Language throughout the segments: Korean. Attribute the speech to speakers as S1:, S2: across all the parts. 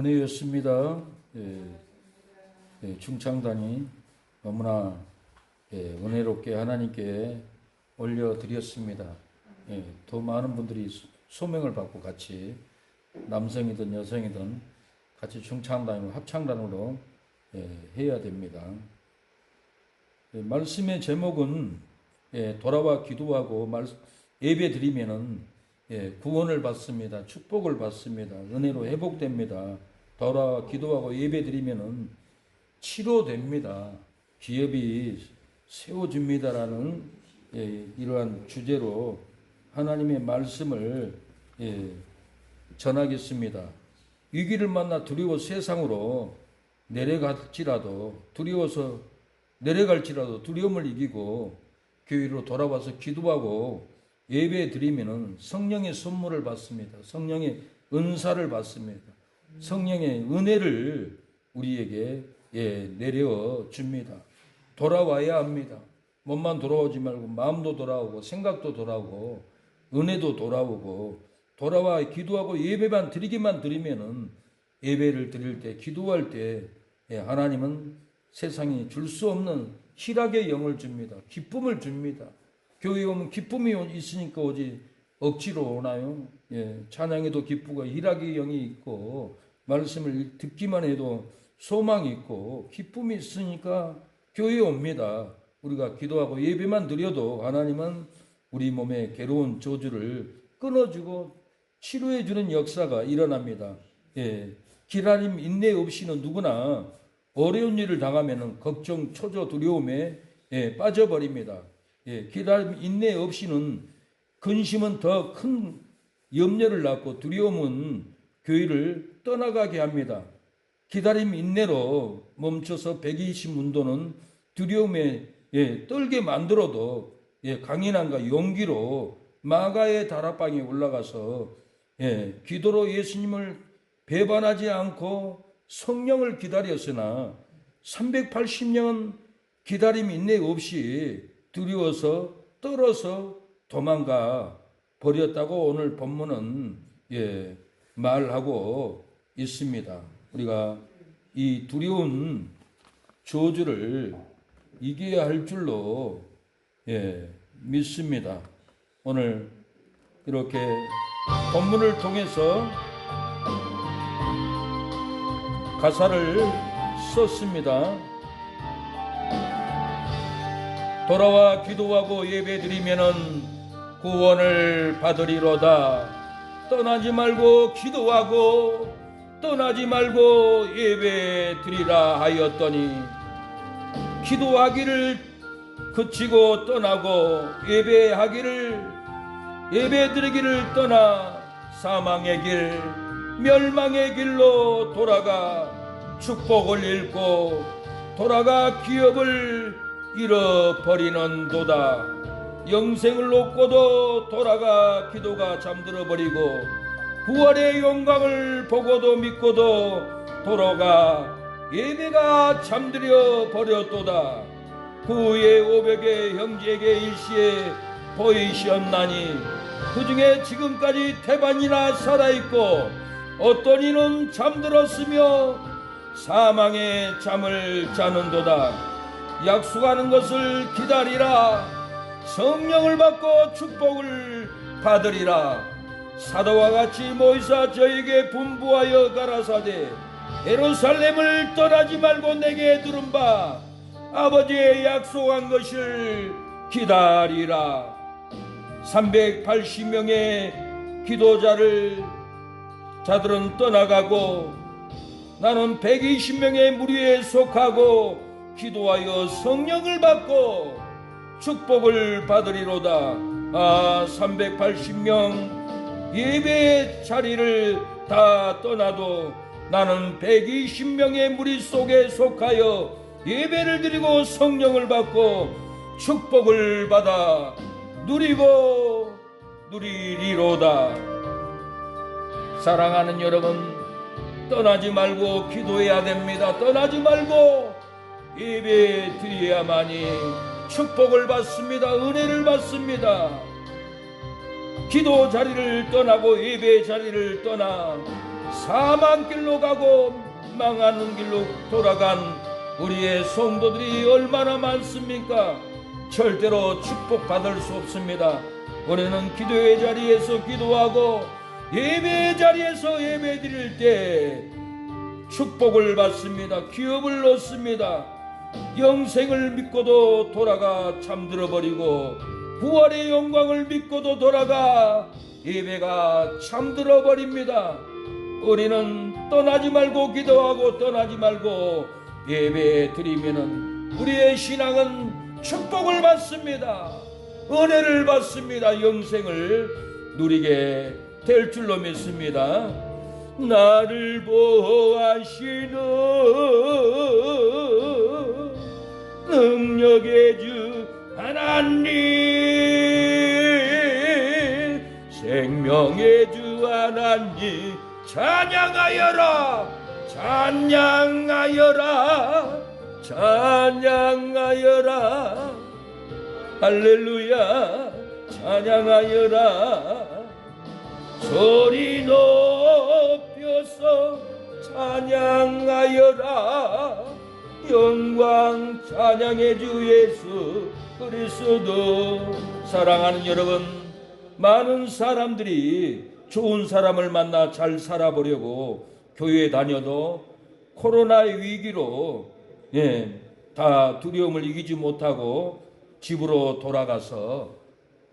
S1: 은혜였습니다. 중창단이 너무나 은혜롭게 하나님께 올려드렸습니다. 더 많은 분들이 소명을 받고 같이 남성이든 여성이든 같이 중창단이고 합창단으로 해야 됩니다. 말씀의 제목은 돌아와 기도하고 예배 드리면은 구원을 받습니다. 축복을 받습니다. 은혜로 회복됩니다. 돌아와 기도하고 예배 드리면은 치료됩니다. 기업이 세워집니다라는 이러한 주제로 하나님의 말씀을 전하겠습니다. 위기를 만나 두려워 세상으로 내려갈지라도 두려움을 이기고 교회로 돌아와서 기도하고 예배 드리면은 성령의 선물을 받습니다. 성령의 은사를 받습니다. 성령의 은혜를 우리에게 내려 줍니다. 돌아와야 합니다. 몸만 돌아오지 말고 마음도 돌아오고 생각도 돌아오고 은혜도 돌아오고 돌아와 기도하고 예배만 드리기만 드리면은 예배를 드릴 때 기도할 때 하나님은 세상이 줄 수 없는 희락의 영을 줍니다. 기쁨을 줍니다. 교회에 오면 기쁨이 있으니까 오지 억지로 오나요? 찬양에도 기쁘고 희락의 영이 있고 말씀을 듣기만 해도 소망이 있고 기쁨이 있으니까 교회에 옵니다. 우리가 기도하고 예배만 드려도 하나님은 우리 몸의 괴로운 저주를 끊어주고 치료해주는 역사가 일어납니다. 기다림 인내 없이는 누구나 어려운 일을 당하면 걱정, 초조, 두려움에 빠져버립니다. 기다림 인내 없이는 근심은 더 큰 염려를 낳고 두려움은 교회를 떠나가게 합니다. 기다림 인내로 멈춰서 120문도는 두려움에 떨게 만들어도 강인함과 용기로 마가의 다락방에 올라가서 기도로 예수님을 배반하지 않고 성령을 기다렸으나 380년 기다림 인내 없이 두려워서 떨어서 도망가 버렸다고 오늘 본문은 말하고 있습니다. 우리가 이 두려운 저주를 이겨야 할 줄로 믿습니다. 오늘 이렇게 본문을 통해서 가사를 썼습니다. 돌아와 기도하고 예배드리면은 구원을 받으리로다. 떠나지 말고 기도하고 떠나지 말고 예배드리라 하였더니 기도하기를 그치고 떠나고 예배드리기를 떠나 사망의 길 멸망의 길로 돌아가 축복을 잃고 돌아가 기업을 잃어버리는 도다. 영생을 놓고도 돌아가 기도가 잠들어버리고 부활의 영광을 보고도 믿고도 돌아가 예배가 잠들어 버렸도다. 그 후에 500의 형제에게 일시에 보이셨나니 그 중에 지금까지 태반이나 살아있고 어떤 이는 잠들었으며 사망의 잠을 자는도다. 약속하는 것을 기다리라. 성령을 받고 축복을 받으리라. 사도와 같이 모이사 저에게 분부하여 가라사대 예루살렘을 떠나지 말고 내게 들은 바 아버지의 약속한 것을 기다리라. 380명의 자들은 떠나가고 나는 120명의 무리에 속하고 기도하여 성령을 받고 축복을 받으리로다. 380명 예배 자리를 다 떠나도 나는 120명의 무리 속에 속하여 예배를 드리고 성령을 받고 축복을 받아 누리리로다. 사랑하는 여러분, 떠나지 말고 기도해야 됩니다. 떠나지 말고 예배 드려야만이 축복을 받습니다. 은혜를 받습니다. 기도 자리를 떠나고 예배 자리를 떠나 사망길로 가고 망하는 길로 돌아간 우리의 성도들이 얼마나 많습니까? 절대로 축복받을 수 없습니다. 우리는 기도의 자리에서 기도하고 예배의 자리에서 예배 드릴 때 축복을 받습니다. 기업을 얻습니다. 영생을 믿고도 돌아가 잠들어 버리고 부활의 영광을 믿고도 돌아가 예배가 잠들어 버립니다. 우리는 떠나지 말고 기도하고 떠나지 말고 예배 드리면은 우리의 신앙은 축복을 받습니다. 은혜를 받습니다. 영생을 누리게 될 줄로 믿습니다. 나를 보호하시는 능력의 주 하나님, 생명의 주 하나님, 찬양하여라, 찬양하여라, 찬양하여라, 할렐루야, 찬양하여라. 소리 높여서 찬양하여라. 영광 찬양의 주 예수 그리스도. 사랑하는 여러분, 많은 사람들이 좋은 사람을 만나 잘 살아보려고 교회에 다녀도 코로나의 위기로 다 두려움을 이기지 못하고 집으로 돌아가서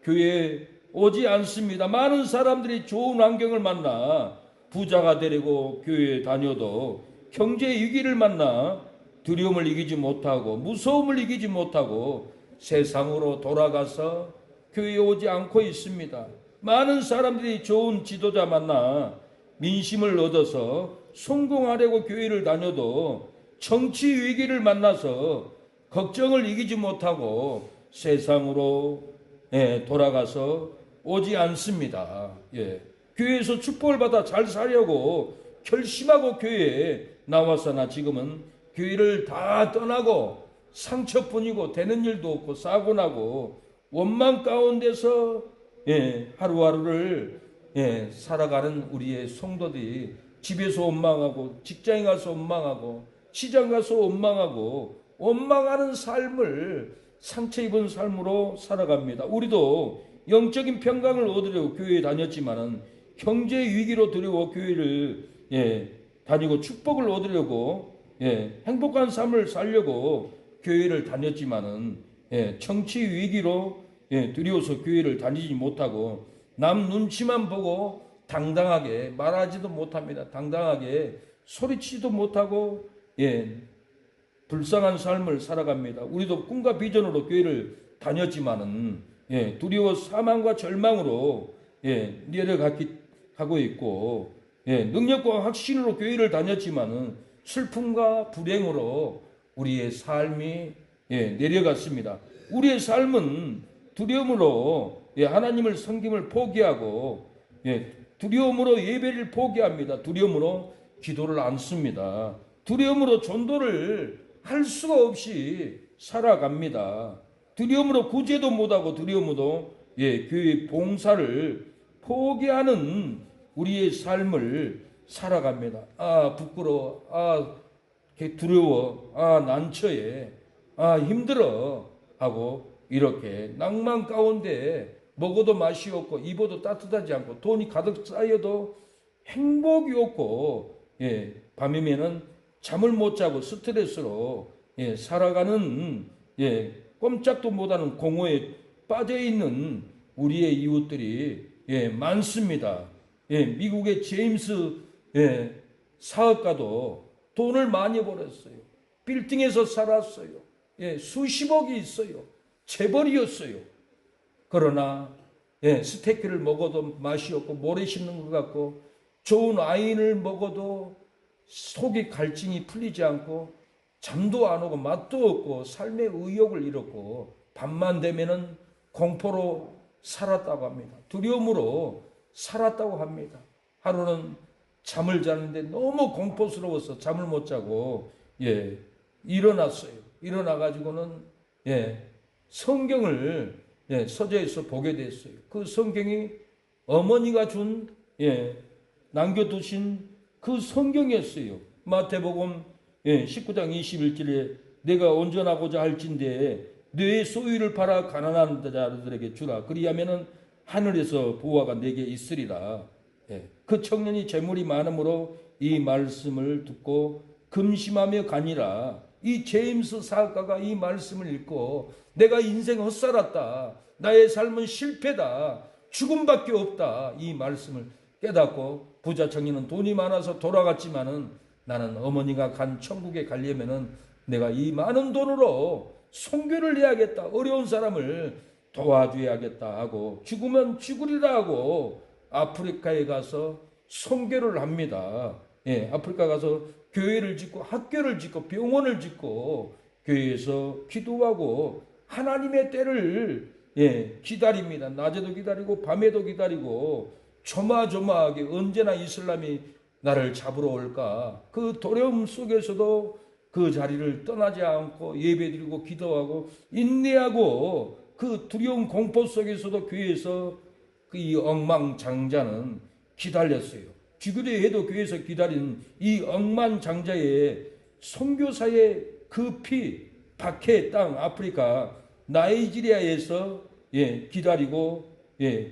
S1: 교회에 오지 않습니다. 많은 사람들이 좋은 환경을 만나 부자가 되려고 교회에 다녀도 경제 위기를 만나 두려움을 이기지 못하고 무서움을 이기지 못하고 세상으로 돌아가서 교회에 오지 않고 있습니다. 많은 사람들이 좋은 지도자 만나 민심을 얻어서 성공하려고 교회를 다녀도 정치 위기를 만나서 걱정을 이기지 못하고 세상으로 돌아가서 오지 않습니다. 교회에서 축복을 받아 잘 살려고 결심하고 교회에 나왔으나 지금은 교회를 다 떠나고 상처뿐이고 되는 일도 없고 사고 나고 원망 가운데서 하루하루를 살아가는 우리의 성도들이 집에서 원망하고 직장에 가서 원망하고 시장 가서 원망하고 원망하는 삶을 상처 입은 삶으로 살아갑니다. 우리도 영적인 평강을 얻으려고 교회에 다녔지만은 경제 위기로 두려워 교회를 다니고 축복을 얻으려고 행복한 삶을 살려고 교회를 다녔지만은 정치 위기로 두려워서 교회를 다니지 못하고 남 눈치만 보고 당당하게 말하지도 못합니다. 당당하게 소리치지도 못하고 불쌍한 삶을 살아갑니다. 우리도 꿈과 비전으로 교회를 다녔지만은 두려워 사망과 절망으로 내려가고 있고 능력과 확신으로 교회를 다녔지만은 슬픔과 불행으로 우리의 삶이 내려갔습니다. 우리의 삶은 두려움으로 하나님을 섬김을 포기하고 두려움으로 예배를 포기합니다. 두려움으로 기도를 안 씁니다. 두려움으로 전도를 할 수가 없이 살아갑니다. 두려움으로 구제도 못하고 두려움으로 교회 봉사를 포기하는 우리의 삶을 살아갑니다. 아 부끄러워, 아 두려워, 아 난처해, 아 힘들어 하고 이렇게 낭만 가운데 먹어도 맛이 없고 입어도 따뜻하지 않고 돈이 가득 쌓여도 행복이 없고 밤이면은 잠을 못 자고 스트레스로 살아가는 꼼짝도 못하는 공허에 빠져있는 우리의 이웃들이 많습니다. 미국의 제임스 사업가도 돈을 많이 벌었어요. 빌딩에서 살았어요. 수십억이 있어요. 재벌이었어요. 그러나 스테이크를 먹어도 맛이 없고 모래 씹는 것 같고 좋은 와인을 먹어도 속이 갈증이 풀리지 않고 잠도 안 오고 맛도 없고 삶의 의욕을 잃었고 밤만 되면은 공포로 살았다고 합니다. 두려움으로 살았다고 합니다. 하루는 잠을 자는데 너무 공포스러워서 잠을 못 자고 일어났어요. 일어나가지고는 성경을 서재에서 보게 됐어요. 그 성경이 어머니가 준 남겨두신 그 성경이었어요. 마태복음 19장 21절에 내가 온전하고자 할진대 내 소유를 팔아 가난한 자들에게 주라. 그리하면은 하늘에서 보화가 내게 있으리라. 그 청년이 재물이 많으므로 이 말씀을 듣고 금심하며 가니라. 이 제임스 사학가가 이 말씀을 읽고 내가 인생 헛살았다. 나의 삶은 실패다. 죽음밖에 없다. 이 말씀을 깨닫고 부자 청년은 돈이 많아서 돌아갔지만은 나는 어머니가 간 천국에 가려면은 내가 이 많은 돈으로 선교를 해야겠다. 어려운 사람을 도와줘야겠다 하고 죽으면 죽으리라 하고 아프리카에 가서 선교를 합니다. 아프리카 가서 교회를 짓고 학교를 짓고 병원을 짓고 교회에서 기도하고 하나님의 때를 기다립니다. 낮에도 기다리고 밤에도 기다리고 조마조마하게 언제나 이슬람이 나를 잡으러 올까. 그 두려움 속에서도 그 자리를 떠나지 않고 예배드리고 기도하고 인내하고 그 두려운 공포 속에서도 교회에서 그 이 억만장자는 기다렸어요. 죽으려 해도 교회에서 기다린 이 억만장자의 선교사의 그 피, 박해 땅 아프리카 나이지리아에서 기다리고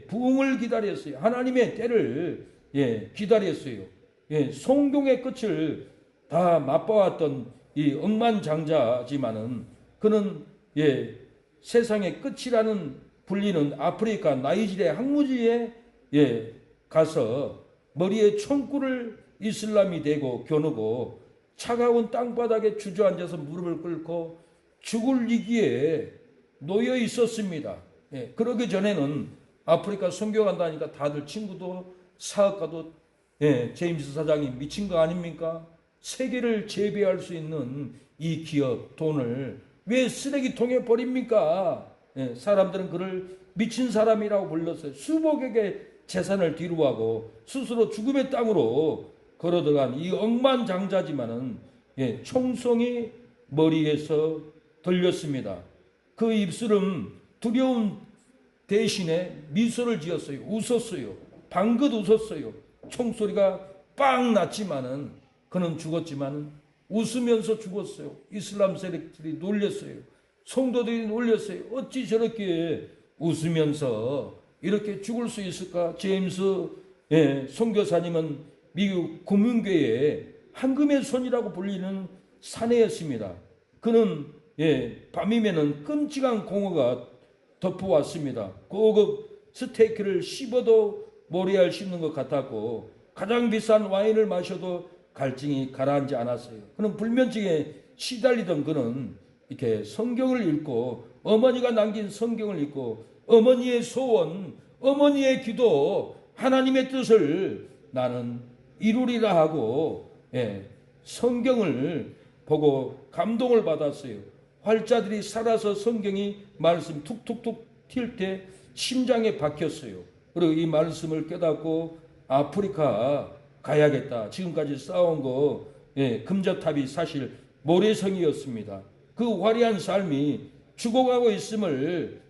S1: 부흥을 기다렸어요. 하나님의 때를 기다렸어요. 성경의 끝을 다 맛봐왔던 이 억만장자지만은 그는 세상의 끝이라는 불리는 아프리카 나이지리아 항무지에 가서 머리에 총구를 이슬람이 대고 겨누고 차가운 땅바닥에 주저앉아서 무릎을 꿇고 죽을 위기에 놓여 있었습니다. 그러기 전에는 아프리카 선교 간다니까 다들 친구도 사업가도 제임스 사장이 미친 거 아닙니까? 세계를 재배할 수 있는 이 기업 돈을 왜 쓰레기통에 버립니까? 사람들은 그를 미친 사람이라고 불렀어요. 수백억의 재산을 뒤로하고 스스로 죽음의 땅으로 걸어들어간 이 억만장자지만은 총성이 머리에서 들렸습니다. 그 입술은 두려움 대신에 미소를 지었어요. 웃었어요. 방긋 웃었어요. 총소리가 빵 났지만은 그는 죽었지만 웃으면서 죽었어요. 이슬람 세력들이 놀렸어요. 성도들이 놀렸어요. 어찌 저렇게 웃으면서 이렇게 죽을 수 있을까? 제임스 선교사님은 미국 금융계의 황금의 손이라고 불리는 사내였습니다. 그는 밤이면은 끔찍한 공허가 덮어왔습니다. 고급 스테이크를 씹어도 모래알 씹는 것 같았고 가장 비싼 와인을 마셔도 갈증이 가라앉지 않았어요. 그는 불면증에 시달리던 그는 이렇게 성경을 읽고 어머니가 남긴 성경을 읽고 어머니의 소원, 어머니의 기도, 하나님의 뜻을 나는 이루리라 하고 성경을 보고 감동을 받았어요. 활자들이 살아서 성경이 말씀 툭툭툭 튈 때 심장에 박혔어요. 그리고 이 말씀을 깨닫고 아프리카 가야겠다. 지금까지 쌓아온 거 금자탑이 사실 모래성이었습니다. 그 화려한 삶이 죽어가고 있음을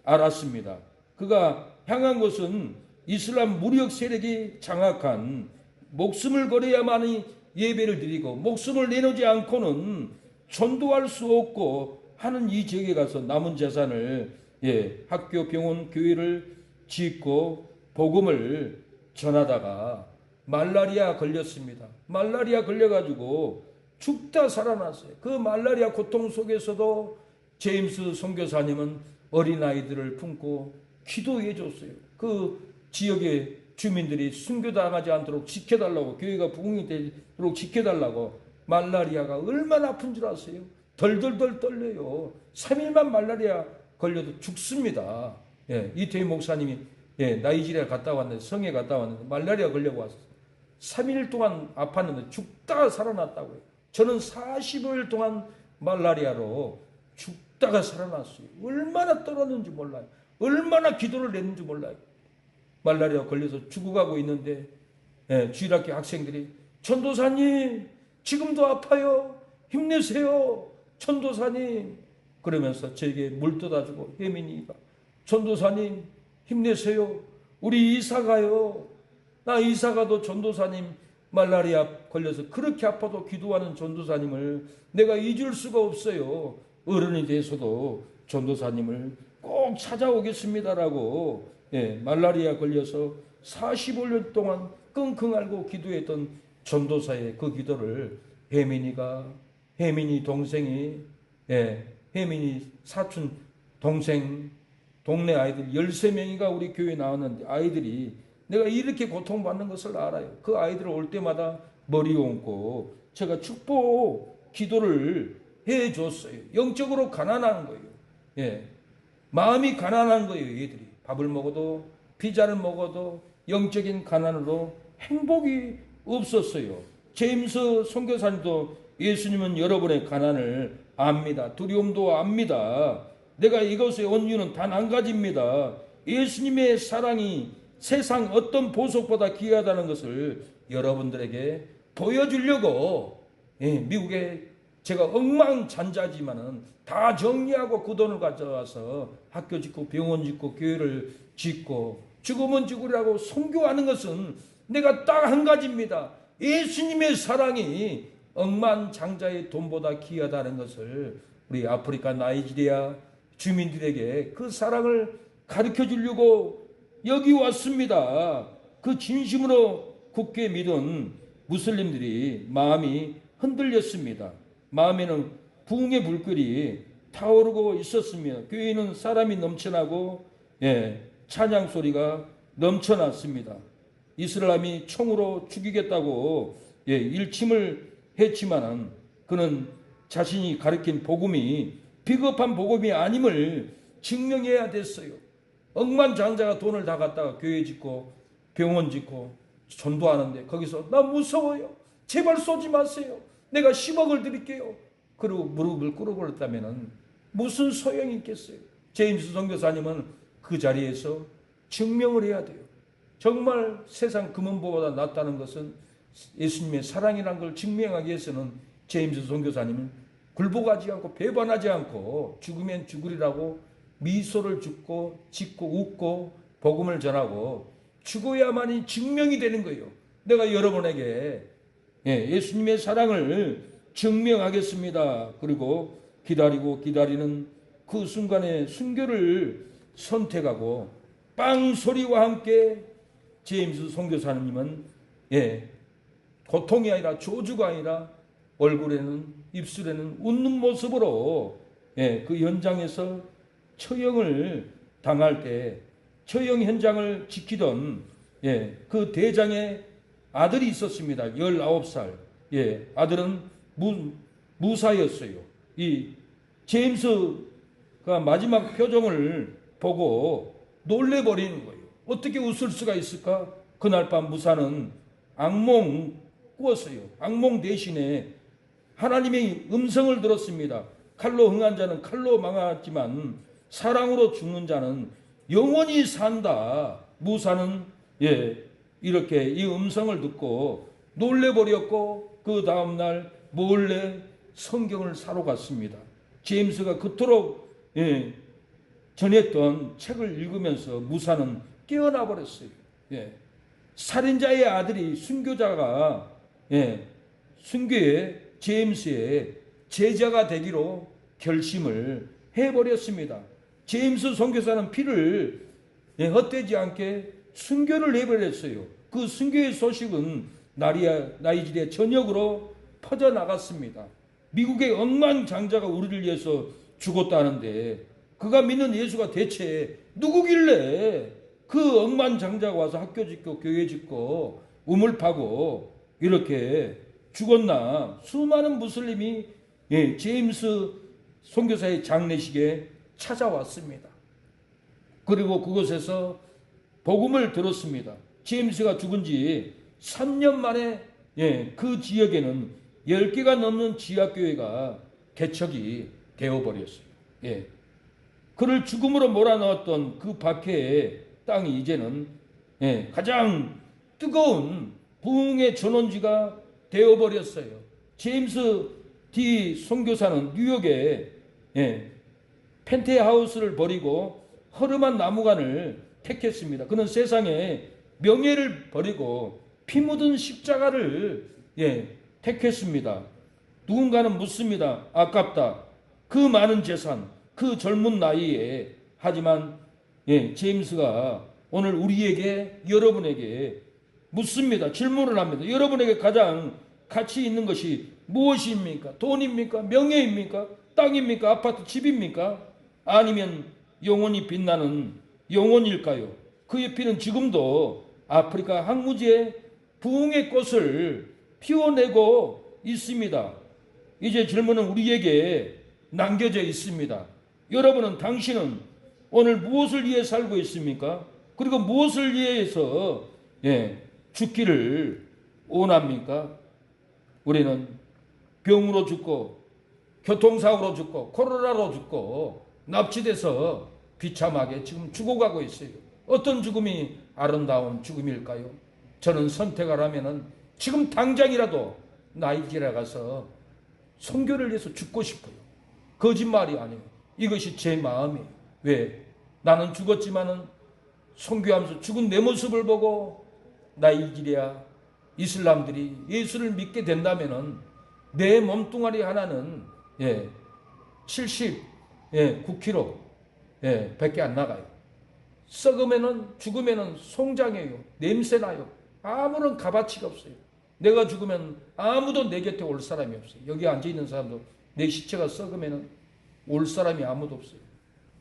S1: 알았습니다. 그가 향한 곳은 이슬람 무력 세력이 장악한 목숨을 걸어야만이 예배를 드리고 목숨을 내놓지 않고는 전도할 수 없고 하는 이 지역에 가서 남은 재산을 학교, 병원, 교회를 짓고 복음을 전하다가 말라리아 걸렸습니다. 말라리아 걸려가지고 죽다 살아났어요. 그 말라리아 고통 속에서도 제임스 선교사님은 어린아이들을 품고 기도해 줬어요. 그 지역의 주민들이 순교당하지 않도록 지켜달라고, 교회가 부흥이 되도록 지켜달라고. 말라리아가 얼마나 아픈 줄 아세요? 덜덜덜 떨려요. 3일만 말라리아 걸려도 죽습니다. 이태희 목사님이 나이지리아 갔다 왔는데, 성에 갔다 왔는데 말라리아 걸려고 왔어요. 3일 동안 아팠는데 죽다가 살아났다고요. 저는 45일 동안 말라리아로 죽다가 살아났어요. 얼마나 떨었는지 몰라요. 얼마나 기도를 냈는지 몰라요. 말라리아 걸려서 죽어가고 있는데 주일학교 학생들이 전도사님 지금도 아파요. 힘내세요. 전도사님. 그러면서 저에게 물 떠다주고 혜민이가 전도사님 힘내세요. 우리 이사가요. 나 이사가도 전도사님 말라리아 걸려서 그렇게 아파도 기도하는 전도사님을 내가 잊을 수가 없어요. 어른이 돼서도 전도사님을 꼭 찾아오겠습니다라고 말라리아 걸려서 45년 동안 끙끙 앓고 기도했던 전도사의 그 기도를 혜민이 동생이 혜민이 사촌 동생 동네 아이들 13명이가 우리 교회에 나왔는데 아이들이 내가 이렇게 고통받는 것을 알아요. 그 아이들 올 때마다 머리 얹고 제가 축복 기도를 해줬어요. 영적으로 가난한 거예요. 마음이 가난한 거예요. 얘들이 밥을 먹어도 피자를 먹어도 영적인 가난으로 행복이 없었어요. 제임스 선교사님도 예수님은 여러분의 가난을 압니다. 두려움도 압니다. 내가 이것에 온 이유는 단 한 가지입니다. 예수님의 사랑이 세상 어떤 보석보다 귀하다는 것을 여러분들에게 보여주려고 미국에 제가 억만장자지만은 다 정리하고 그 돈을 가져와서 학교 짓고 병원 짓고 교회를 짓고 죽으면 죽으라고 선교하는 것은 내가 딱 한 가지입니다. 예수님의 사랑이 억만장자의 돈보다 귀하다는 것을 우리 아프리카 나이지리아 주민들에게 그 사랑을 가르쳐 주려고 여기 왔습니다. 그 진심으로 굳게 믿은 무슬림들이 마음이 흔들렸습니다. 마음에는 부흥의 불길이 타오르고 있었으며 교회는 사람이 넘쳐나고 찬양 소리가 넘쳐났습니다. 이슬람이 총으로 죽이겠다고 일침을 했지만은 그는 자신이 가르친 복음이 비겁한 복음이 아님을 증명해야 됐어요. 억만장자가 돈을 다 갖다가 교회 짓고 병원 짓고 전도하는데 거기서 나 무서워요. 제발 쏘지 마세요. 내가 10억을 드릴게요. 그리고 무릎을 꿇어버렸다면 무슨 소용이 있겠어요. 제임스 선교사님은 그 자리에서 증명을 해야 돼요. 정말 세상 금은보보다 낫다는 것은 예수님의 사랑이라는 걸 증명하기 위해서는 제임스 선교사님은 굴복하지 않고 배반하지 않고 죽으면 죽으리라고 미소를 짓고 웃고 복음을 전하고 죽어야만이 증명이 되는 거예요. 내가 여러분에게 예수님의 사랑을 증명하겠습니다. 그리고 기다리는 그 순간에 순교를 선택하고 빵 소리와 함께 제임스 선교사님은 고통이 아니라 저주가 아니라 얼굴에는 입술에는 웃는 모습으로 그 현장에서 처형을 당할 때 처형 현장을 지키던 그 대장의 아들이 있었습니다. 19살. 아들은 무사였어요. 이 제임스가 마지막 표정을 보고 놀래버리는 거예요. 어떻게 웃을 수가 있을까? 그날 밤 무사는 악몽 꾸었어요. 악몽 대신에 하나님의 음성을 들었습니다. 칼로 흥한 자는 칼로 망하지만 사랑으로 죽는 자는 영원히 산다. 무사는 이렇게 이 음성을 듣고 놀래버렸고 그 다음날 몰래 성경을 사러 갔습니다. 제임스가 그토록 전했던 책을 읽으면서 무사는 깨어나 버렸어요. 살인자의 아들이 순교자가 순교의 제임스의 제자가 되기로 결심을 해버렸습니다. 제임스 선교사는 피를 헛되지 않게 순교를 해버렸어요. 그 순교의 소식은 나이지리아 전역으로 퍼져나갔습니다. 미국의 억만장자가 우리를 위해서 죽었다는데 그가 믿는 예수가 대체 누구길래 그 억만장자가 와서 학교 짓고 교회 짓고 우물 파고 이렇게 죽었나. 수많은 무슬림이 제임스 선교사의 장례식에 찾아왔습니다. 그리고 그곳에서 복음을 들었습니다. 제임스가 죽은 지 3년 만에 그 지역에는 10개가 넘는 지하교회가 개척이 되어버렸어요. 그를 죽음으로 몰아넣었던 그 박해의 땅이 이제는 가장 뜨거운 부흥의 전원지가 되어버렸어요. 제임스 D 선교사는 뉴욕에 펜트하우스를 버리고 허름한 나무관을 택했습니다. 그는 세상에 명예를 버리고 피 묻은 십자가를 택했습니다. 누군가는 묻습니다. 아깝다. 그 많은 재산, 그 젊은 나이에. 하지만 제임스가 오늘 우리에게, 여러분에게 묻습니다. 질문을 합니다. 여러분에게 가장 가치 있는 것이 무엇입니까? 돈입니까? 명예입니까? 땅입니까? 아파트, 집입니까? 아니면 영원히 빛나는 영혼일까요? 그의 피는 지금도 아프리카 항무지에 부흥의 꽃을 피워내고 있습니다. 이제 질문은 우리에게 남겨져 있습니다. 여러분은, 당신은 오늘 무엇을 위해 살고 있습니까? 그리고 무엇을 위해서 죽기를 원합니까? 우리는 병으로 죽고, 교통사고로 죽고, 코로나로 죽고, 납치돼서 비참하게 지금 죽어가고 있어요. 어떤 죽음이 아름다운 죽음일까요? 저는 선택을 하면은 지금 당장이라도 나이지리아 가서 선교를 위해서 죽고 싶어요. 거짓말이 아니에요. 이것이 제 마음이에요. 왜? 나는 죽었지만은 선교하면서 죽은 내 모습을 보고 나이지리아 이슬람들이 예수를 믿게 된다면은 내 몸뚱아리 하나는 79kg 밖에 안 나가요. 썩으면은, 죽으면은 송장해요. 냄새나요. 아무런 값어치가 없어요. 내가 죽으면 아무도 내 곁에 올 사람이 없어요. 여기 앉아있는 사람도 내 시체가 썩으면 올 사람이 아무도 없어요.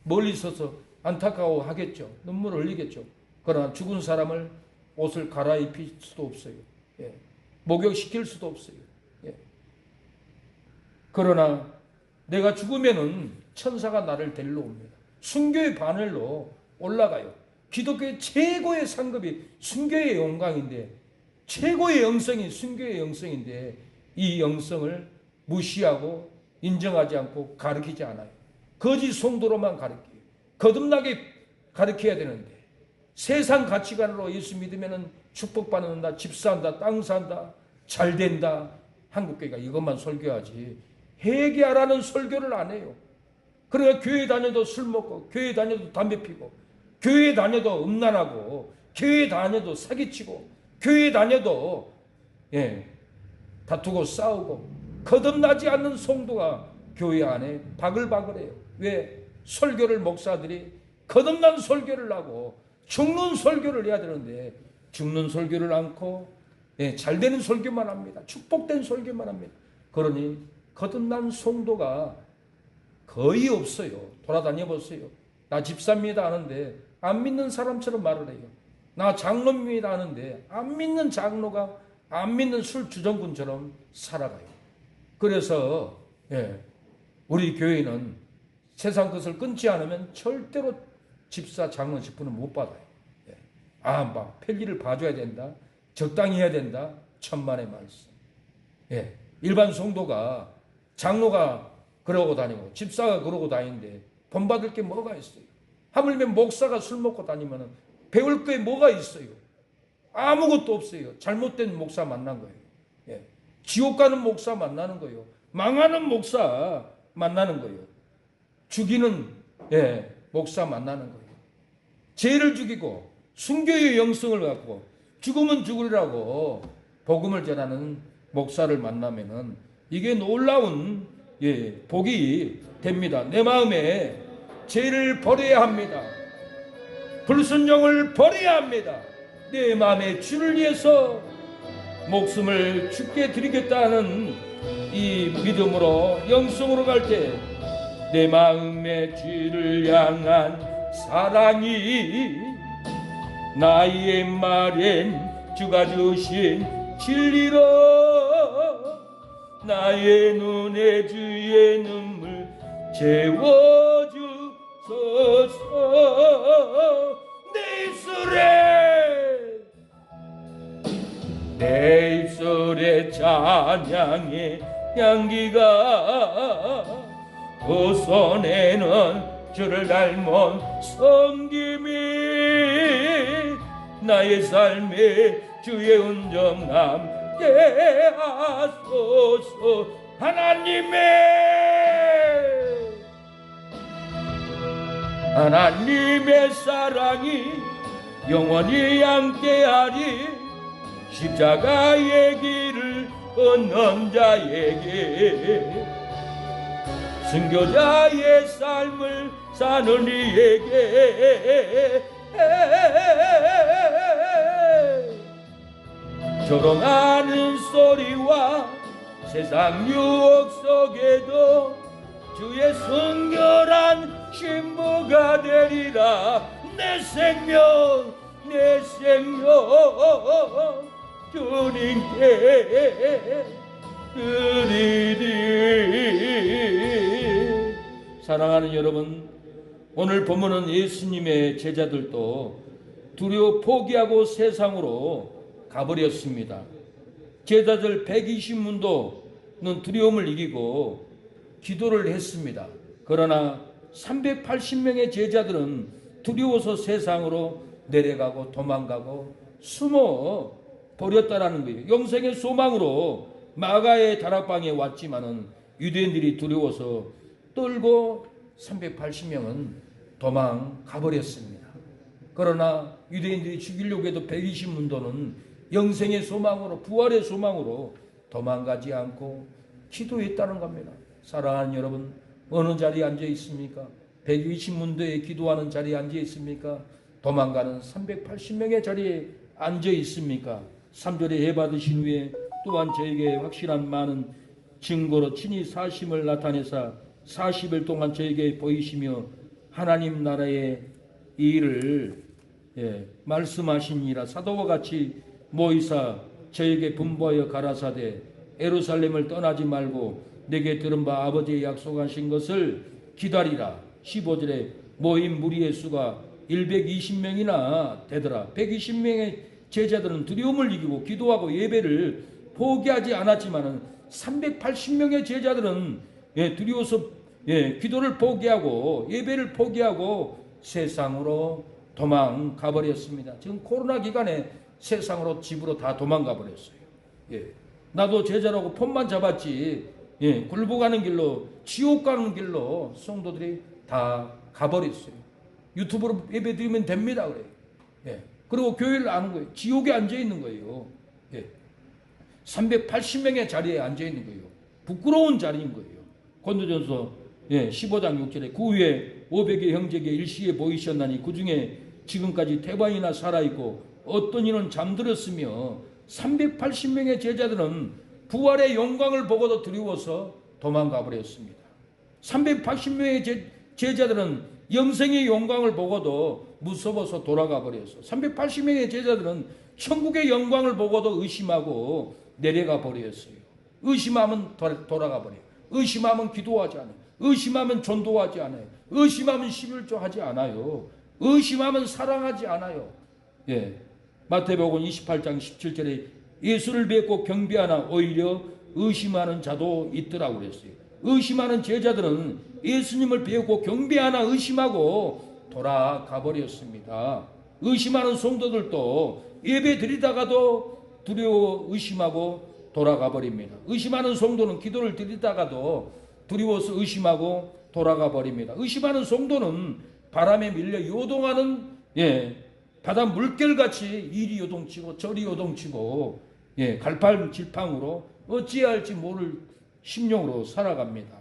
S1: 멀리 서서 안타까워 하겠죠. 눈물 흘리겠죠. 그러나 죽은 사람을 옷을 갈아입힐 수도 없어요. 목욕시킬 수도 없어요. 그러나 내가 죽으면은 천사가 나를 데리러 옵니다. 순교의 바늘로 올라가요. 기독교의 최고의 상급이 순교의 영광인데, 최고의 영성이 순교의 영성인데, 이 영성을 무시하고 인정하지 않고 가르치지 않아요. 거짓 성도로만 가르쳐요. 거듭나게 가르쳐야 되는데, 세상 가치관으로 예수 믿으면 축복받는다, 집 산다, 땅 산다, 잘 된다. 한국교회가 이것만 설교하지 회개하라는 설교를 안 해요. 그러니까 교회 다녀도 술 먹고, 교회 다녀도 담배 피고, 교회 다녀도 음란하고, 교회 다녀도 사기치고, 교회 다녀도 다투고 싸우고, 거듭나지 않는 성도가 교회 안에 바글바글해요. 왜? 설교를 목사들이 거듭난 설교를 하고 죽는 설교를 해야 되는데, 죽는 설교를 않고 잘 되는 설교만 합니다. 축복된 설교만 합니다. 그러니 거듭난 성도가 거의 없어요. 돌아다녀 보세요. 나 집사입니다 하는데 안 믿는 사람처럼 말을 해요. 나 장로입니다 하는데 안 믿는 장로가 안 믿는 술 주정꾼처럼 살아가요. 그래서 우리 교회는 세상 것을 끊지 않으면 절대로 집사, 장로 직분을 못 받아요. 막 편리를 봐줘야 된다, 적당히 해야 된다, 천만의 말씀. 일반 성도가, 장로가 그러고 다니고 집사가 그러고 다니는데 본받을 게 뭐가 있어요? 하물며 목사가 술 먹고 다니면 배울 게 뭐가 있어요? 아무것도 없어요. 잘못된 목사 만난 거예요. 지옥 가는 목사 만나는 거예요. 망하는 목사 만나는 거예요. 죽이는 목사 만나는 거예요. 죄를 죽이고 순교의 영성을 갖고 죽으면 죽으리라고 복음을 전하는 목사를 만나면은 이게 놀라운 복이 됩니다. 내 마음에 죄를 버려야 합니다. 불순종을 버려야 합니다. 내 마음에 주를 위해서 목숨을 주께 드리겠다는 이 믿음으로 영성으로 갈 때 내 마음에 주를 향한 사랑이 나의 말엔 주가 주신 진리로 나의 눈에 주의 눈물 채워주소서. 내 입술에 찬양의 향기가 그 손에는 주를 닮은 섬김이 나의 삶에 주의 은정 남게 하소서. 하나님의 사랑이 영원히 함께하리. 십자가의 길을 걷는 자에게, 순교자의 삶을 사는 이에게, 조롱하는 소리와 세상 유혹 속에도 주의 순결한 신부가 되리라. 내 생명 주님께 드리리. 사랑하는 여러분, 오늘 본문은 예수님의 제자들도 두려워 포기하고 세상으로 가버렸습니다. 제자들 120문도는 두려움을 이기고 기도를 했습니다. 그러나 380명의 제자들은 두려워서 세상으로 내려가고 도망가고 숨어 버렸다라는 거예요. 영생의 소망으로 마가의 다락방에 왔지만은 유대인들이 두려워서 떨고 380명은 도망가 버렸습니다. 그러나 유대인들이 죽이려고 해도 120문도는 영생의 소망으로, 부활의 소망으로 도망가지 않고 기도했다는 겁니다. 사랑하는 여러분, 어느 자리에 앉아 있습니까? 120문도에 기도하는 자리에 앉아 있습니까? 도망가는 380명의 자리에 앉아 있습니까? 3절에 해받으신 후에 또한 저에게 확실한 많은 증거로 친히 사심을 나타내사 40일 동안 저에게 보이시며 하나님 나라의 일을 말씀하시니라. 사도와 같이 모이사 저에게 분부하여 가라사대 예루살렘을 떠나지 말고 내게 들은 바 아버지의 약속하신 것을 기다리라. 15절에 모인 무리의 수가 120명이나 되더라. 120명의 제자들은 두려움을 이기고 기도하고 예배를 포기하지 않았지만 380명의 제자들은 두려워서 기도를 포기하고 예배를 포기하고 세상으로 도망가 버렸습니다. 지금 코로나 기간에 세상으로 집으로 다 도망가 버렸어요. 나도 제자라고 폰만 잡았지 굴복하는 길로, 지옥 가는 길로 성도들이 다 가버렸어요. 유튜브로 예배 드리면 됩니다 그래요. 그리고 교회를 아는 거예요. 지옥에 앉아 있는 거예요. 380명의 자리에 앉아 있는 거예요. 부끄러운 자리인 거예요. 고린도전서 15장 6절에 그 후에 500의 형제에게 일시에 보이셨나니 그 중에 지금까지 태반이나 살아있고 어떤 이는 잠들었으며 380명의 제자들은 부활의 영광을 보고도 두려워서 도망가 버렸습니다. 380명의 제자들은 영생의 영광을 보고도 무서워서 돌아가 버렸어. 380명의 제자들은 천국의 영광을 보고도 의심하고 내려가 버렸어요. 의심하면 돌아가 버려요. 의심하면 기도하지 않아요. 의심하면 전도하지 않아요. 의심하면 11조 하지 않아요. 의심하면 사랑하지 않아요. 마태복음 28장 17절에 예수를 뵙고 경배하나 오히려 의심하는 자도 있더라고 그랬어요. 의심하는 제자들은 예수님을 배우고 경배하나 의심하고 돌아가 버렸습니다. 의심하는 성도들도 예배 드리다가도 두려워 의심하고 돌아가 버립니다. 의심하는 성도는 기도를 드리다가도 두려워서 의심하고 돌아가 버립니다. 의심하는 성도는 바람에 밀려 요동하는 바다 물결같이 이리 요동치고 저리 요동치고 갈팔질팡으로 어찌할지 모를 심령으로 살아갑니다.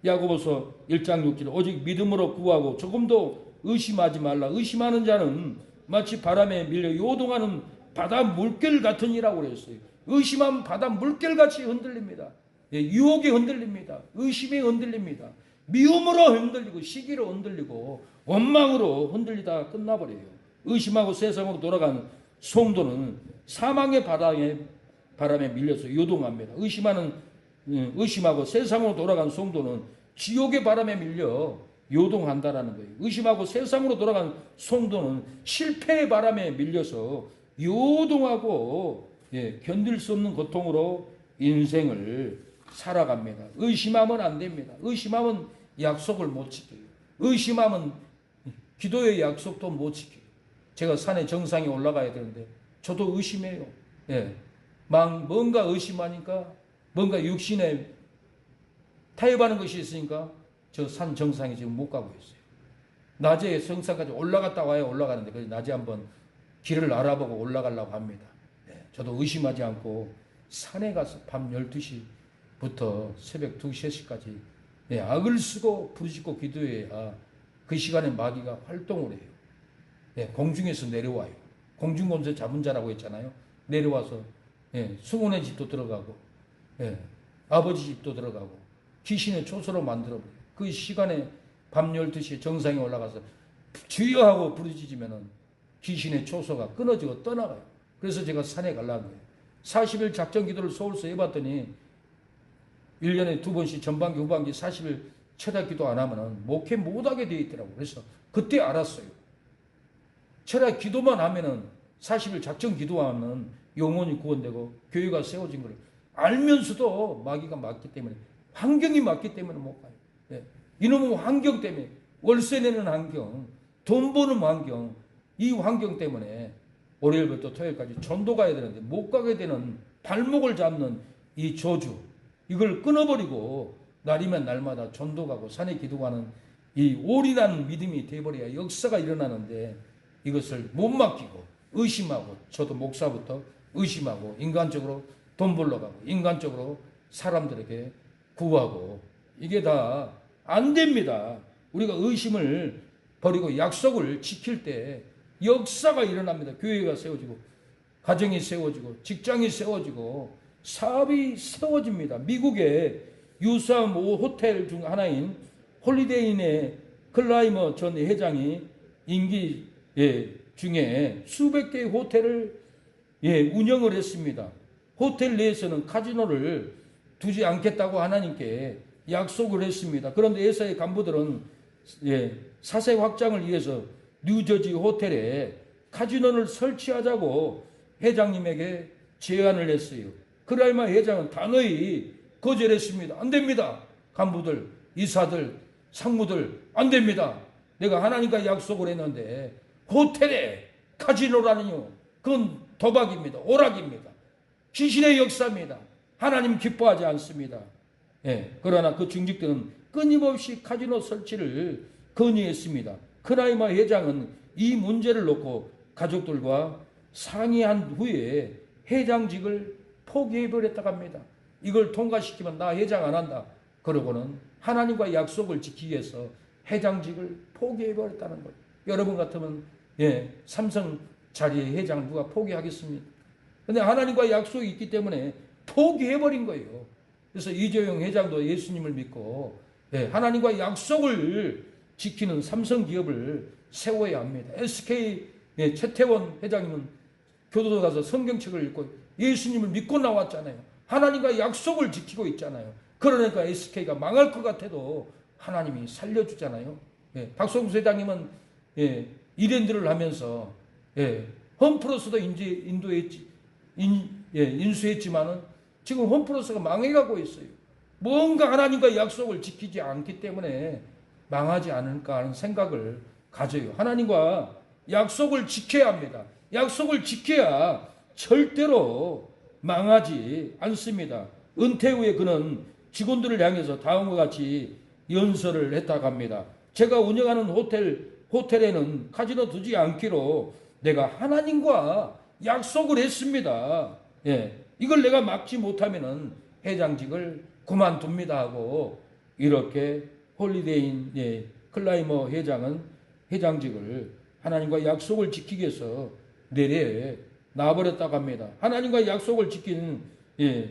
S1: 야고보서 1장 6절 오직 믿음으로 구하고 조금도 의심하지 말라. 의심하는 자는 마치 바람에 밀려 요동하는 바다 물결 같으니라고 그랬어요. 의심하면 바다 물결같이 흔들립니다. 유혹에 흔들립니다. 의심에 흔들립니다. 미움으로 흔들리고 시기로 흔들리고 원망으로 흔들리다가 끝나버려요. 의심하고 세상으로 돌아가는 성도는 사망의 바람에 밀려서 요동합니다. 의심하고 세상으로 돌아간 성도는 지옥의 바람에 밀려 요동한다라는 거예요. 의심하고 세상으로 돌아간 성도는 실패의 바람에 밀려서 요동하고 견딜 수 없는 고통으로 인생을 살아갑니다. 의심하면 안 됩니다. 의심하면 약속을 못 지켜요. 의심하면 기도의 약속도 못 지켜요. 제가 산의 정상에 올라가야 되는데 저도 의심해요. 뭔가 의심하니까 뭔가 육신에 타협하는 것이 있으니까 저 산 정상에 지금 못 가고 있어요. 낮에 정상까지 올라갔다 와야 올라가는데 그래서 낮에 한번 길을 알아보고 올라가려고 합니다. 저도 의심하지 않고 산에 가서 밤 12시부터 새벽 2시, 3시까지 악을 쓰고 부르짖고 기도해야 그 시간에 마귀가 활동을 해요. 공중에서 내려와요. 공중권세 잡은 자라고 했잖아요. 내려와서 수문의 집도 들어가고 아버지 집도 들어가고 귀신의 초소로 만들어버려요. 그 시간에 밤 12시에 정상에 올라가서 주여 하고 부르짖으면 귀신의 초소가 끊어지고 떠나가요. 그래서 제가 산에 가려는 거예요. 40일 작전 기도를 서울서 해봤더니 1년에 2번씩 전반기 후반기 40일 철학 기도 안 하면은 목회 못하게 되어 있더라고요. 그래서 그때 알았어요. 철학 기도만 하면은 40일 작전 기도하면 영혼이 구원되고 교회가 세워진 걸 알면서도 마귀가 맞기 때문에 환경이 맞기 때문에 못 가요. 이놈의 환경 때문에 월세 내는 환경, 돈 버는 환경, 이 환경 때문에 월요일부터 토요일까지 전도 가야 되는데 못 가게 되는 발목을 잡는 이 저주, 이걸 끊어버리고 날이면 날마다 전도 가고 산에 기도 가는 이 올인한 믿음이 돼버려야 역사가 일어나는데 이것을 못 맡기고 의심하고, 저도 목사부터 의심하고 인간적으로 돈 벌러 가고 인간적으로 사람들에게 구하고 이게 다 안 됩니다. 우리가 의심을 버리고 약속을 지킬 때 역사가 일어납니다. 교회가 세워지고 가정이 세워지고 직장이 세워지고 사업이 세워집니다. 미국의 유수한 호텔 중 하나인 홀리데이인의 클라이머 전 회장이 임기 중에 수백 개의 호텔을 운영을 했습니다. 호텔 내에서는 카지노를 두지 않겠다고 하나님께 약속을 했습니다. 그런데 회사의 간부들은 사세 확장을 위해서 뉴저지 호텔에 카지노를 설치하자고 회장님에게 제안을 했어요. 클라이머 회장은 단호히 거절했습니다. 안 됩니다. 간부들, 이사들, 상무들 안 됩니다. 내가 하나님과 약속을 했는데 호텔에 카지노라니요. 그건 도박입니다. 오락입니다. 귀신의 역사입니다. 하나님 기뻐하지 않습니다. 그러나 그 중직들은 끊임없이 카지노 설치를 건의했습니다. 클라이머 회장은 이 문제를 놓고 가족들과 상의한 후에 회장직을 포기해버렸다고 합니다. 이걸 통과시키면 나 회장 안 한다. 그러고는 하나님과 약속을 지키기 위해서 회장직을 포기해버렸다는 거예요. 여러분 같으면 삼성 자리에 회장을 누가 포기하겠습니까? 근데 하나님과 약속이 있기 때문에 포기해버린 거예요. 그래서 이재용 회장도 예수님을 믿고 하나님과 약속을 지키는 삼성 기업을 세워야 합니다. SK 최태원 회장님은 교도소 가서 성경책을 읽고 예수님을 믿고 나왔잖아요. 하나님과 약속을 지키고 있잖아요. 그러니까 SK가 망할 것 같아도 하나님이 살려주잖아요. 박성수 회장님은 이랜드를 하면서 홈플러스도 인수했지만은 지금 홈플러스가 망해가고 있어요. 뭔가 하나님과 약속을 지키지 않기 때문에 망하지 않을까 하는 생각을 가져요. 하나님과 약속을 지켜야 합니다. 약속을 지켜야 절대로 망하지 않습니다. 은퇴 후에 그는 직원들을 향해서 다음과 같이 연설을 했다고 합니다. 제가 운영하는 호텔에는 카지노 두지 않기로 내가 하나님과 약속을 했습니다. 이걸 내가 막지 못하면은 회장직을 그만둡니다 하고 이렇게 홀리데이인 클라이머 회장은 회장직을 하나님과 약속을 지키기 위해서 내려놔버렸다고 합니다. 하나님과 약속을 지키는